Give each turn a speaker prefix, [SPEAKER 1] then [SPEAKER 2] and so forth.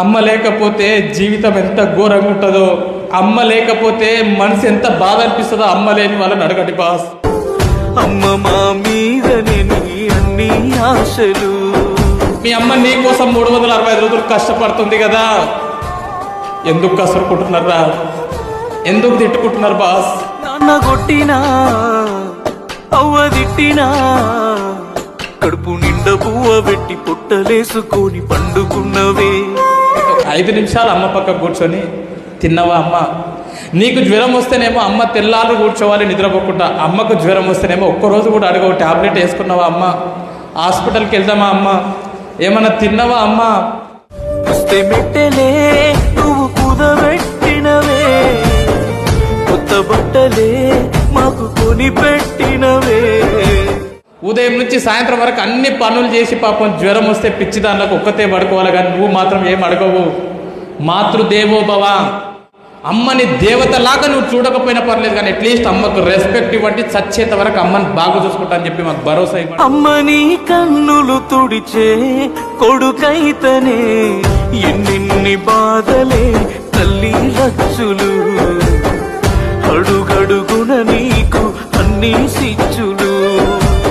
[SPEAKER 1] అమ్మ లేకపోతే జీవితం ఎంత ఘోరంగా ఉంటుందో, అమ్మ లేకపోతే మనసు ఎంత బాధ అనిపిస్తుందో అమ్మ లేని వాళ్ళని అడగండి బాస్.
[SPEAKER 2] అమ్మ మా మీదనే నీ అన్ని ఆశలు.
[SPEAKER 1] మీ అమ్మ నీ కోసం 365 రోజులు కష్టపడుతుంది కదా, ఎందుకు కసురుకుంటున్నారా, ఎందుకు తిట్టుకుంటున్నారు బాస్?
[SPEAKER 2] నాన్న కొట్టినా అవ్వ తిట్టినా కడుపు నిండా పువ్వ పెట్టి పొట్టలేసుకొని పండుకున్నవే.
[SPEAKER 1] 5 నిమిషాలు అమ్మ పక్క కూర్చొని తిన్నవా అమ్మ? నీకు జ్వరం వస్తేనేమో అమ్మ తెల్లారు కూర్చోవాలి నిద్రపోకుండా, అమ్మకు జ్వరం వస్తేనేమో ఒక్కరోజు కూడా అడగవు టాబ్లెట్ వేసుకున్నావా అమ్మ? హాస్పిటల్కి వెళ్దామా అమ్మ? ఏమన్నా తిన్నావా అమ్మ?
[SPEAKER 2] వస్తే మెట్టలే నువ్వు కుదబెట్టినవే, కొత్త బట్టలే మాకు కొని పెట్టినవే.
[SPEAKER 1] ఉదయం నుంచి సాయంత్రం వరకు అన్ని పనులు చేసి పాపం జ్వరం వస్తే పిచ్చి దానిలోకి ఒక్కతే పడుకోవాలి, కానీ నువ్వు మాత్రం ఏం అడగవు. మాతృదేవో భవ, అమ్మని దేవతలాగా నువ్వు చూడకపోయినా పర్లేదు, కానీ అట్లీస్ట్ అమ్మకు రెస్పెక్ట్ ఇవ్వండి, చచ్చేంత వరకు అమ్మని బాగా చూసుకుంటా అని చెప్పి మాకు భరోసా ఇవ్వండి.
[SPEAKER 2] అమ్మని కన్నులు తుడిచే కొడుకైతనే ఎన్నెన్ని బాధలే తల్లి లచ్చులు, అడుగడుగున నీకు అన్ని సిచ్చులు.